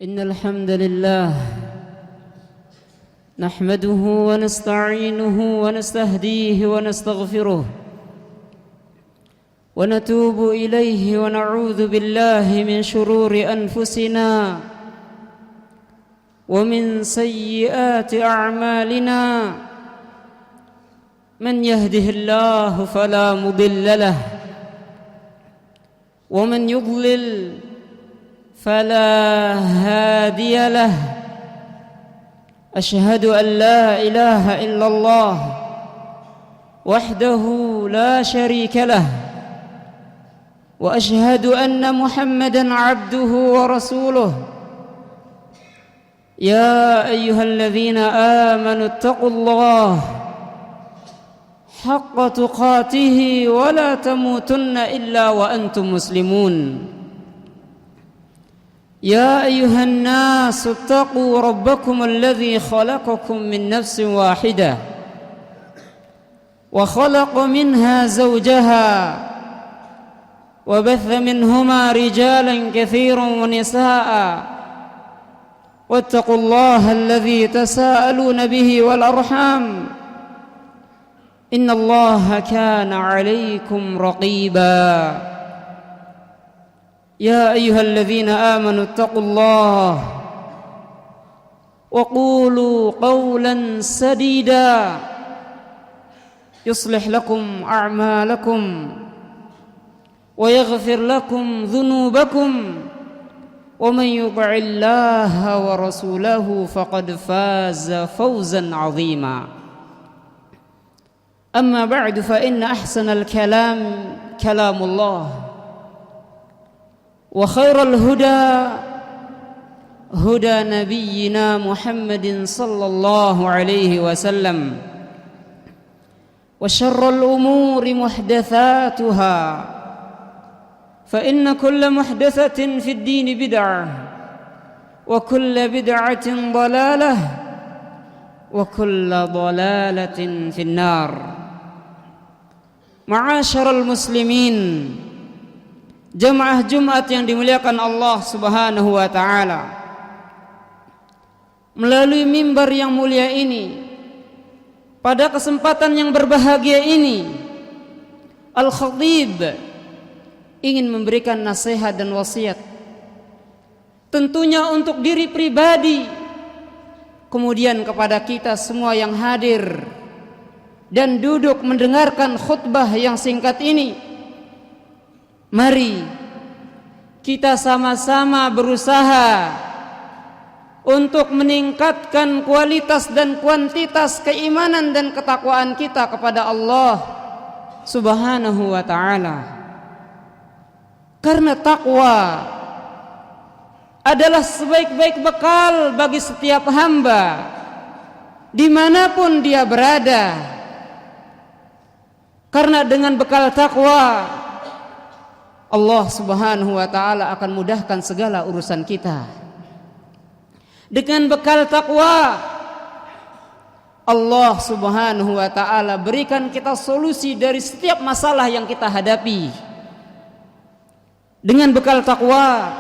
إن الحمد لله نحمده ونستعينه ونستهديه ونستغفره ونتوب إليه ونعوذ بالله من شرور أنفسنا ومن سيئات أعمالنا من يهده الله فلا مضل له ومن يضلل فلا هادي له أشهد أن لا إله إلا الله وحده لا شريك له وأشهد أن محمدًا عبده ورسوله يا أيها الذين آمنوا اتقوا الله حق تقاته ولا تموتن إلا وأنتم مسلمون يا أيها الناس اتقوا ربكم الذي خلقكم من نفس واحدة وخلق منها زوجها وبث منهما رجالا كثيرا ونساء واتقوا الله الذي تساءلون به والأرحام إن الله كان عليكم رقيبا يا أيها الذين آمنوا اتقوا الله وقولوا قولا سديدا يصلح لكم أعمالكم ويغفر لكم ذنوبكم ومن يطع الله ورسوله فقد فاز فوزا عظيما أما بعد فإن أحسن الكلام كلام الله وخير الهدى هدى نبينا محمد صلى الله عليه وسلم وشر الأمور محدثاتها فإن كل محدثة في الدين بدعة وكل بدعة ضلالة وكل ضلالة في النار معاشر المسلمين jamaah Jumat yang dimuliakan Allah Subhanahu wa taala. Melalui mimbar yang mulia ini, pada kesempatan yang berbahagia ini, Al-Khatib ingin memberikan nasihat dan wasiat. Tentunya untuk diri pribadi, kemudian kepada kita semua yang hadir dan duduk mendengarkan khutbah yang singkat ini. Mari kita sama-sama berusaha untuk meningkatkan kualitas dan kuantitas keimanan dan ketakwaan kita kepada Allah Subhanahu wa ta'ala. Karena takwa adalah sebaik-baik bekal bagi setiap hamba dimanapun dia berada. Karena dengan bekal takwa Allah Subhanahu wa ta'ala akan mudahkan segala urusan kita. Dengan bekal takwa Allah Subhanahu wa ta'ala berikan kita solusi dari setiap masalah yang kita hadapi. Dengan bekal takwa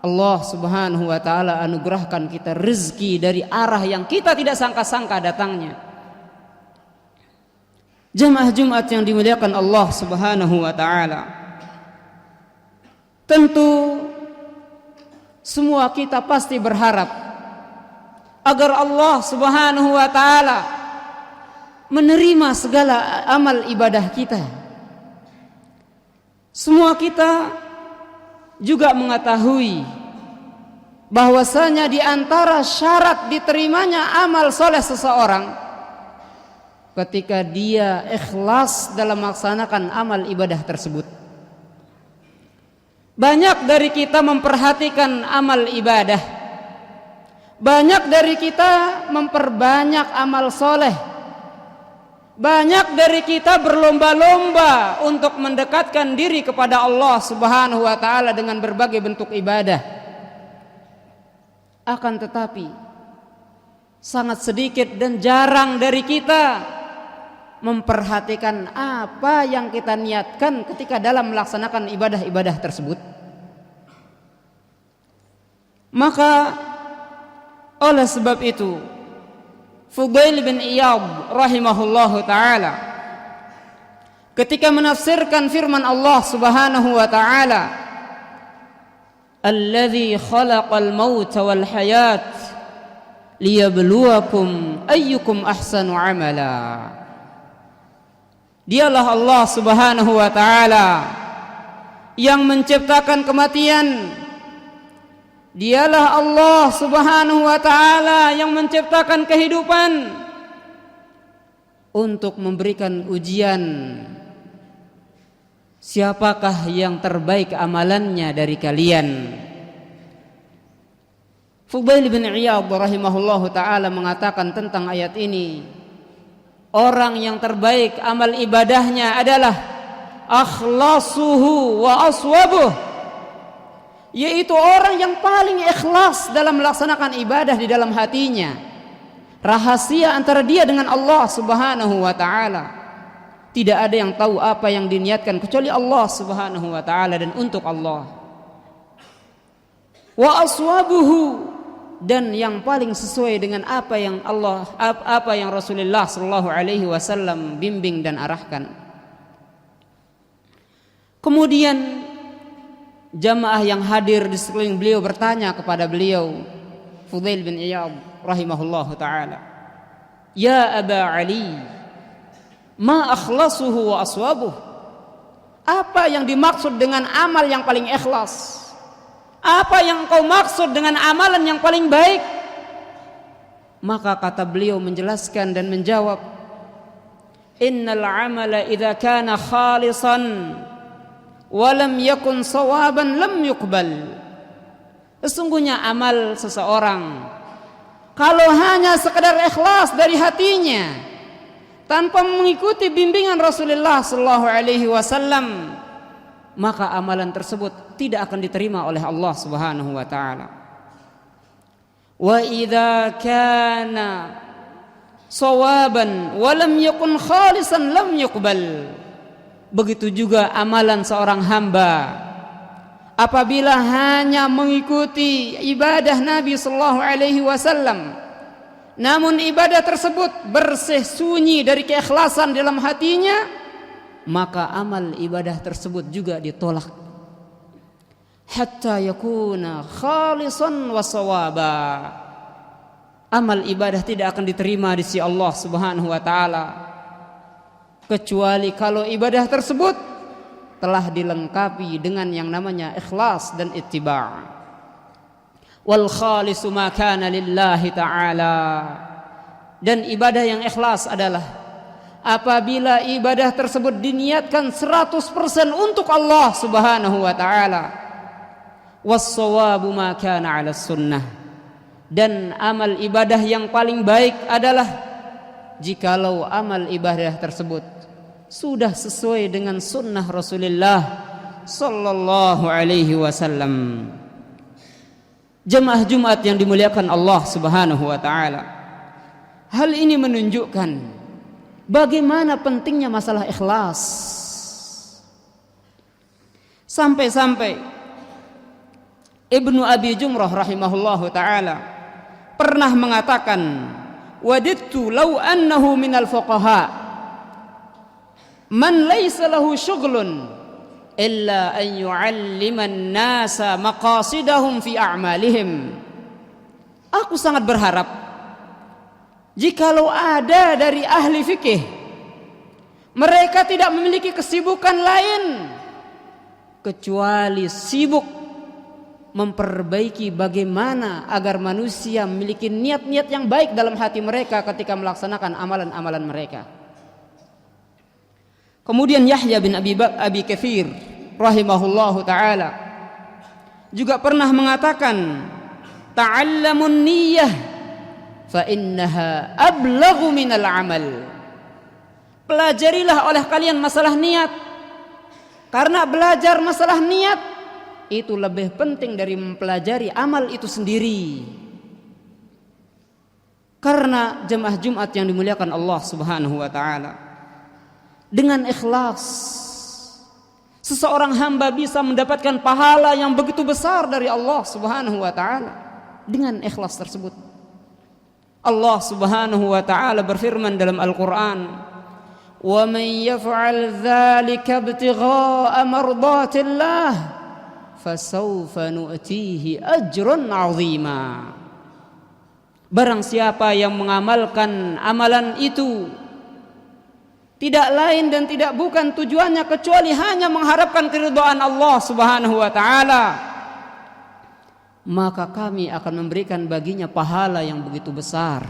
Allah Subhanahu wa ta'ala anugerahkan kita rezeki dari arah yang kita tidak sangka-sangka datangnya. Jamaah Jumat yang dimuliakan Allah Subhanahu wa ta'ala, tentu semua kita pasti berharap agar Allah Subhanahu wa ta'ala menerima segala amal ibadah kita. Semua kita juga mengetahui bahwasanya di antara syarat diterimanya amal soleh seseorang ketika dia ikhlas dalam melaksanakan amal ibadah tersebut. Banyak dari kita memperhatikan amal ibadah. Banyak dari kita memperbanyak amal soleh. Banyak dari kita berlomba-lomba untuk mendekatkan diri kepada Allah Subhanahu wa ta'ala dengan berbagai bentuk ibadah. Akan tetapi sangat sedikit dan jarang dari kita memperhatikan apa yang kita niatkan ketika dalam melaksanakan ibadah-ibadah tersebut. Maka oleh sebab itu Fudail bin Iyad rahimahullahu ta'ala ketika menafsirkan firman Allah subhanahu wa ta'ala, alladzi khalaqal mauta wal hayat liyabluwakum ayyukum ahsanu amala. Dialah Allah subhanahu wa ta'ala yang menciptakan kematian. Dialah Allah subhanahu wa ta'ala yang menciptakan kehidupan untuk memberikan ujian. Siapakah yang terbaik amalannya dari kalian? Fudail bin Iyad rahimahullahu ta'ala mengatakan tentang ayat ini, orang yang terbaik amal ibadahnya adalah akhlasuhu wa aswabuh, yaitu orang yang paling ikhlas dalam melaksanakan ibadah di dalam hatinya, rahasia antara dia dengan Allah subhanahu wa ta'ala. Tidak ada yang tahu apa yang diniatkan kecuali Allah subhanahu wa ta'ala dan untuk Allah. Wa aswabuhu, dan yang paling sesuai dengan apa yang Rasulullah sallallahu alaihi wasallam bimbing dan arahkan. Kemudian jamaah yang hadir di sekeliling beliau bertanya kepada beliau, Fudail bin Iyad rahimahullahu ta'ala, ya Aba Ali, ma akhlasuhu wa aswabuh, apa yang dimaksud dengan amal yang paling ikhlas? Apa yang kau maksud dengan amalan yang paling baik? Maka kata beliau menjelaskan dan menjawab, innal amala idza kana khalisan walam yakun sawaban lam yuqbal. Sesungguhnya amal seseorang kalau hanya sekedar ikhlas dari hatinya tanpa mengikuti bimbingan Rasulullah sallallahu alaihi wasallam, maka amalan tersebut tidak akan diterima oleh Allah subhanahu wa ta'ala. Wa idza kana sawaban walam yakun khalisan lam yuqbal. Begitu juga amalan seorang hamba apabila hanya mengikuti ibadah Nabi sallallahu alaihi wasallam, namun ibadah tersebut bersih sunyi dari keikhlasan dalam hatinya, maka amal ibadah tersebut juga ditolak. Hatta yakuna khalisan wa sawaba. Amal ibadah tidak akan diterima di sisi Allah subhanahu wa ta'ala kecuali kalau ibadah tersebut telah dilengkapi dengan yang namanya ikhlas dan ittiba'. Wal khalisu ma kana lillahi ta'ala. Dan ibadah yang ikhlas adalah apabila ibadah tersebut diniatkan 100% untuk Allah subhanahu wa ta'ala. Was-sawabu ma kana 'ala sunnah. Dan amal ibadah yang paling baik adalah jikalau amal ibadah tersebut sudah sesuai dengan sunnah Rasulullah sallallahu alaihi wasallam. Jemaah Jumat yang dimuliakan Allah subhanahu wa ta'ala, hal ini menunjukkan bagaimana pentingnya masalah ikhlas. Sampai-sampai Ibnu Abi Jumrah rahimahullahu ta'ala pernah mengatakan, wadidtu law annahu minal fuqaha man laysa lahu syughlun illa an yu'alliman nasa maqasidahum fi a'malihim. Aku sangat berharap jikalau ada dari ahli fikih mereka tidak memiliki kesibukan lain kecuali sibuk memperbaiki bagaimana agar manusia memiliki niat-niat yang baik dalam hati mereka ketika melaksanakan amalan-amalan mereka. Kemudian Yahya bin Abi Katsir rahimahullahu ta'ala juga pernah mengatakan, ta'allamun niyyah fa innaha ablaghu minal amal. Pelajarilah oleh kalian masalah niat, karena belajar masalah niat itu lebih penting dari mempelajari amal itu sendiri. Karena jemaah Jumat yang dimuliakan Allah subhanahu wa ta'ala, dengan ikhlas Seseorang hamba bisa mendapatkan pahala yang begitu besar dari Allah Subhanahu wa taala dengan ikhlas tersebut. Allah Subhanahu wa taala berfirman dalam Al-Qur'an, "Wa man yaf'al dzalika ibtigha'a mardatillah fasawfa nu'tihi ajran 'azima." Barang siapa yang mengamalkan amalan itu tidak lain dan tidak bukan tujuannya kecuali hanya mengharapkan keridhaan Allah Subhanahu wa taala, maka kami akan memberikan baginya pahala yang begitu besar.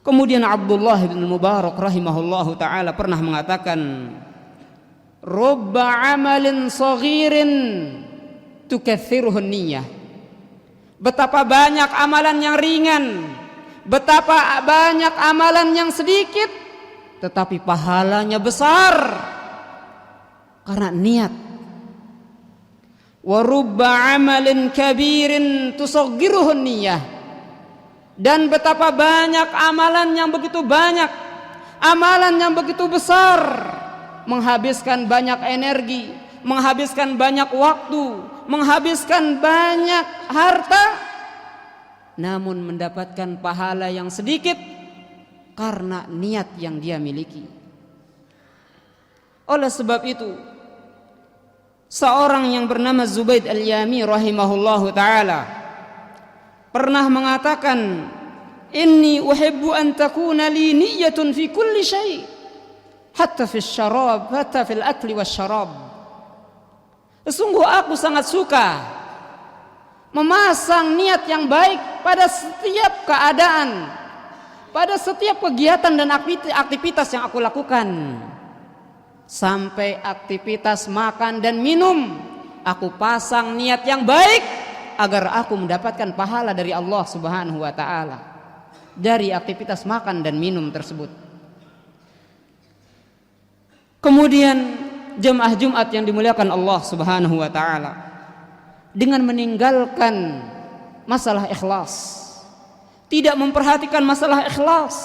Kemudian Abdullah bin Mubarak rahimahullahu taala pernah mengatakan, "Rubba 'amalin saghirin tukaththiruhu niyyah." Betapa banyak amalan yang ringan, betapa banyak amalan yang sedikit, tetapi pahalanya besar karena niat. Wa rubba 'amalin kabirin tusaggiruhu niyyah. Dan betapa banyak amalan yang begitu banyak, amalan yang begitu besar, menghabiskan banyak energi, menghabiskan banyak waktu, menghabiskan banyak harta, namun mendapatkan pahala yang sedikit karena niat yang dia miliki. Oleh sebab itu, seorang yang bernama Zubayd al-Yami rahimahullahu taala pernah mengatakan, "Inni uhibbu an takuna li niyyatun fi kulli syai', hatta fi syarab, hatta fil akli wasyarab." Sesungguh aku sangat suka memasang niat yang baik pada setiap keadaan, pada setiap kegiatan dan aktivitas yang aku lakukan. Sampai aktivitas makan dan minum, aku pasang niat yang baik agar aku mendapatkan pahala dari Allah Subhanahu wa taala dari aktivitas makan dan minum tersebut. Kemudian jemaah Jumat yang dimuliakan Allah Subhanahu wa taala, dengan meninggalkan masalah ikhlas, tidak memperhatikan masalah ikhlas,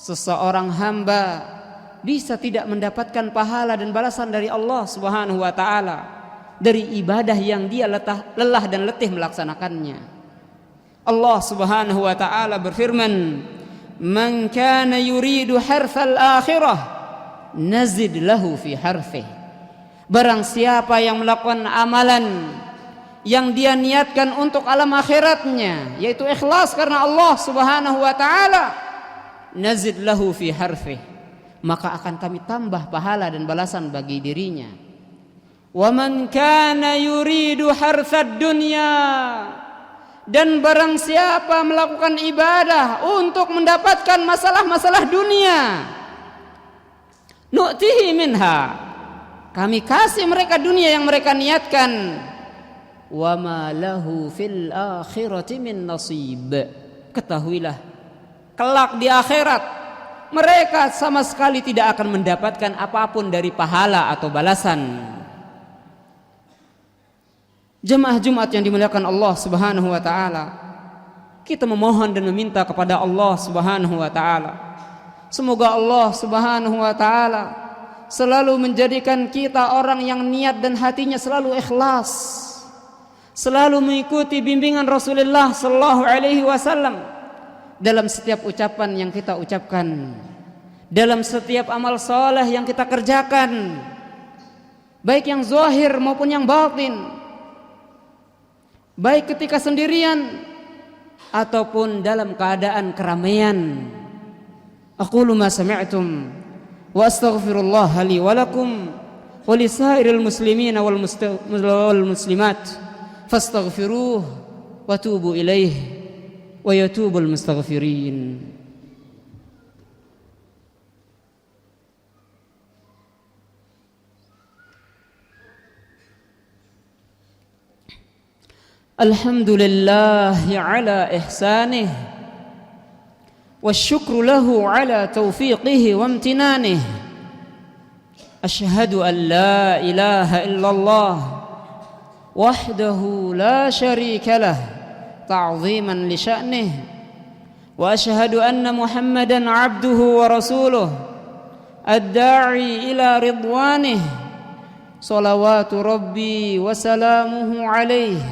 seseorang hamba bisa tidak mendapatkan pahala dan balasan dari Allah Subhanahu wa taala dari ibadah yang dia lelah dan letih melaksanakannya. Allah Subhanahu wa taala berfirman, "Man kana yuridu harthal akhirah nazid lahu fi harfih." Barang siapa yang melakukan amalan yang dia niatkan untuk alam akhiratnya, yaitu ikhlas karena Allah Subhanahu wa taala, nazid lahu fi harfih, maka akan kami tambah pahala dan balasan bagi dirinya. Wa man kana yuridu harthad dunya, dan barang siapa melakukan ibadah untuk mendapatkan masalah-masalah dunia, nu'tihi minha, kami kasih mereka dunia yang mereka niatkan. Wa ma lahu fil akhirati min nasib, ketahuilah kelak di akhirat mereka sama sekali tidak akan mendapatkan apapun dari pahala atau balasan. Jemaah Jumat yang dimuliakan Allah Subhanahu wa taala, kita memohon dan meminta kepada Allah Subhanahu wa taala, semoga Allah Subhanahu wa taala selalu menjadikan kita orang yang niat dan hatinya selalu ikhlas, selalu mengikuti bimbingan Rasulullah sallallahu alaihi wasallam dalam setiap ucapan yang kita ucapkan, dalam setiap amal saleh yang kita kerjakan, baik yang zahir maupun yang batin, baik ketika sendirian ataupun dalam keadaan keramaian. Aqulu ma sami'tum wa astaghfirullah li wa lakum wa lisairil muslimin wal muslimat fastaghfiruh wa tubu ilaih wa yatubul mustaghfirin. Alhamdulillahi ala ihsanih والشكر له على توفيقه وامتنانه أشهد أن لا إله إلا الله وحده لا شريك له تعظيما لشأنه وأشهد أن محمدا عبده ورسوله ad-da'i ila ridwanih, salawatu rabbi wa salamuhu alaihi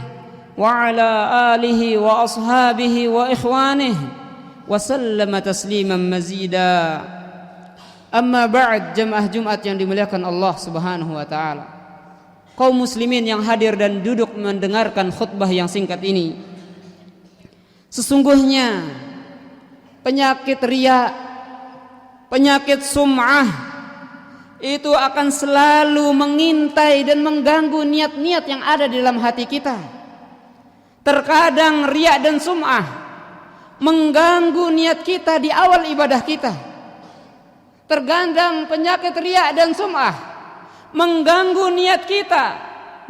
wa ala alihi wa ashabihi wa ikhwanihi wa sallama tasliman mazida. Amma ba'd, jemaah Jumat yang dimuliakan Allah Subhanahu wa taala. Kaum muslimin yang hadir dan duduk mendengarkan khutbah yang singkat ini. Sesungguhnya penyakit riya, penyakit sum'ah itu akan selalu mengintai dan mengganggu niat-niat yang ada di dalam hati kita. Terkadang riya dan sum'ah mengganggu niat kita di awal ibadah kita. Terkadang penyakit riya dan sum'ah mengganggu niat kita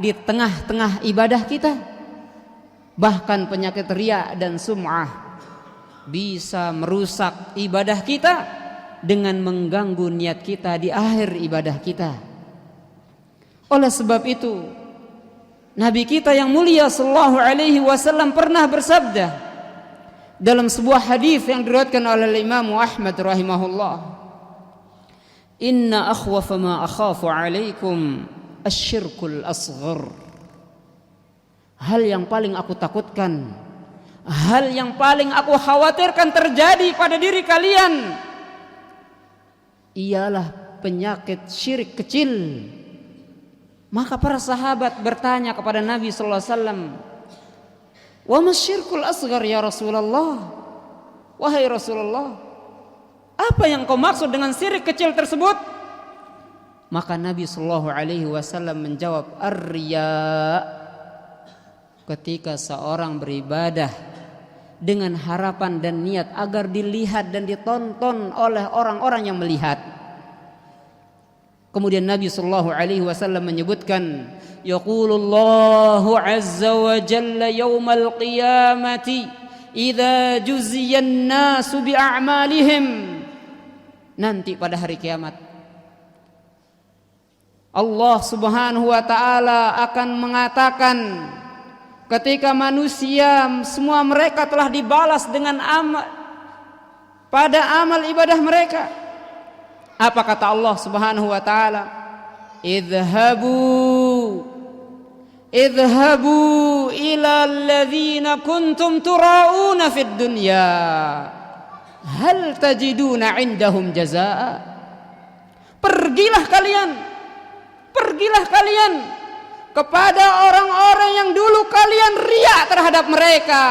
di tengah-tengah ibadah kita. Bahkan penyakit riya dan sum'ah bisa merusak ibadah kita dengan mengganggu niat kita di akhir ibadah kita. Oleh sebab itu, Nabi kita yang mulia sallallahu alaihi wasallam pernah bersabda dalam sebuah hadis yang diriwayatkan oleh Imam Ahmad rahimahullah, "Inna akhwafa ma akhafu alaikum asyirkul asghar." Hal yang paling aku takutkan, hal yang paling aku khawatirkan terjadi pada diri kalian ialah penyakit syirik kecil. Maka para sahabat bertanya kepada Nabi sallallahu alaihi wasallam, "Wa masyirkul asghar ya Rasulullah?" Wahai Rasulullah, apa yang kau maksud dengan syirik kecil tersebut? Maka Nabi sallallahu alaihi wasallam menjawab, "Ar-riya." Ketika seorang beribadah dengan harapan dan niat agar dilihat dan ditonton oleh orang-orang yang melihat. Kemudian Nabi sallallahu alaihi wasallam menyebutkan, yaqulullahu azza wa jalla yaumal qiyamati idza juziyan nasu bi a'malihim. Nanti pada hari kiamat Allah Subhanahu wa taala akan mengatakan, ketika manusia semua mereka telah dibalas dengan pada amal ibadah mereka. Apa kata Allah Subhanahu wa taala? Idhabu ila alladhina kuntum turauna fid dunya hal tajiduna indahum jazaa. Pergilah kalian kepada orang-orang yang dulu kalian riya terhadap mereka.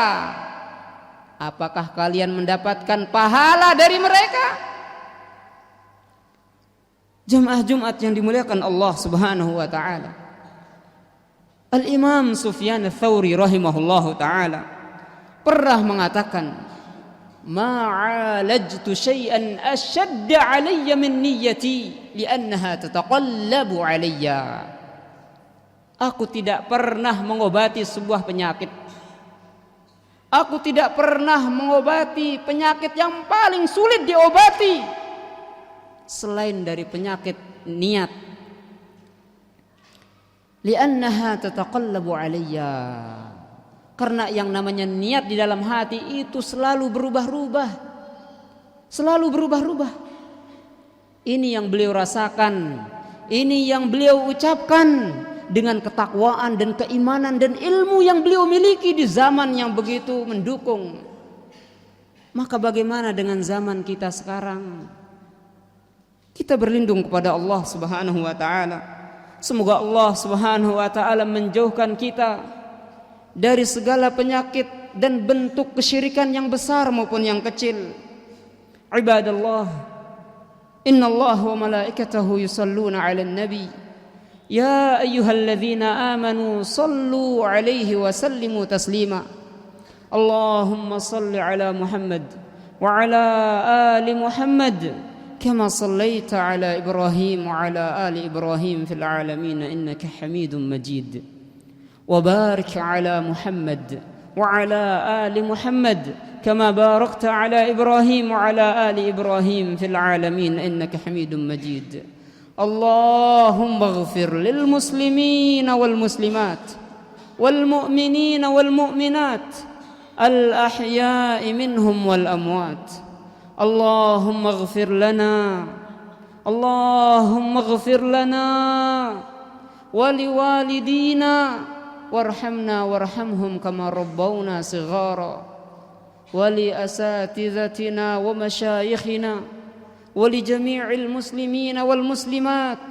Apakah kalian mendapatkan pahala dari mereka? Jemaah Jumat yang dimuliakan Allah Subhanahu wa taala. Al-Imam Sufyan Ats-Tsauri rahimahullahu taala pernah mengatakan, "Ma'alajtu syai'an ashadda 'alayya min niyyati li'annaha tataqallabu 'alayya." Aku tidak pernah mengobati sebuah penyakit. Aku tidak pernah mengobati penyakit yang paling sulit diobati selain dari penyakit niat. Li'annaha tataqallabu alayya. Karena yang namanya niat di dalam hati itu selalu berubah-ubah. Selalu berubah-ubah. Ini yang beliau rasakan, ini yang beliau ucapkan dengan ketakwaan dan keimanan dan ilmu yang beliau miliki di zaman yang begitu mendukung. Maka bagaimana dengan zaman kita sekarang? Kita berlindung kepada Allah Subhanahu wa taala. Semoga Allah Subhanahu wa taala menjauhkan kita dari segala penyakit dan bentuk kesyirikan yang besar maupun yang kecil. Ibadallah, innallaha wa malaikatahu yusalluna 'alan nabi. Ya ayyuhalladzina amanu sallu 'alaihi wa sallimu taslima. Allahumma salli 'ala Muhammad wa 'ala ali Muhammad kama sallaita 'ala Ibrahim wa 'ala ali Ibrahim fil 'alamin innaka Hamidum Majid. Wa barik 'ala Muhammad wa 'ala ali Muhammad kama barakta 'ala Ibrahim wa 'ala ali Ibrahim fil 'alamin innaka Hamidum Majid. اللهم اغفر للمسلمين والمسلمات والمؤمنين والمؤمنات الأحياء منهم والأموات. اللهم اغفر لنا Allahumma ighfir lana wa liwalidina warhamna warhamhum kama rabbawna shighara wa li asatizatina wa masyayikhina wa li jami'il muslimina wal muslimat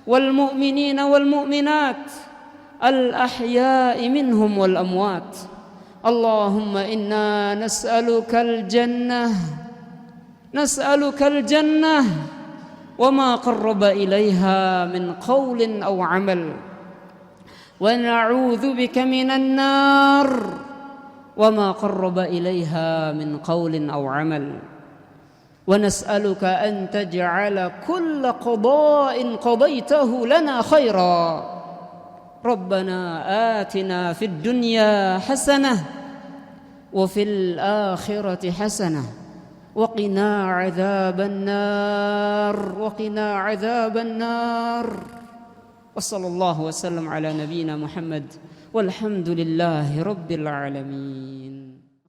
wal mu'minina wal mu'minat al ahya'i minhum wal amwat. Allahumma inna nas'alukal jannah وما قرب إليها من قول أو عمل ونعوذ بك من النار وما قرب إليها من قول أو عمل ونسألك أن تجعل كل قضاء قضيته لنا خيرا ربنا آتنا في الدنيا حسنة وفي الآخرة حسنة وقنا عذاب النار وصلى الله وسلم على نبينا محمد والحمد لله رب العالمين.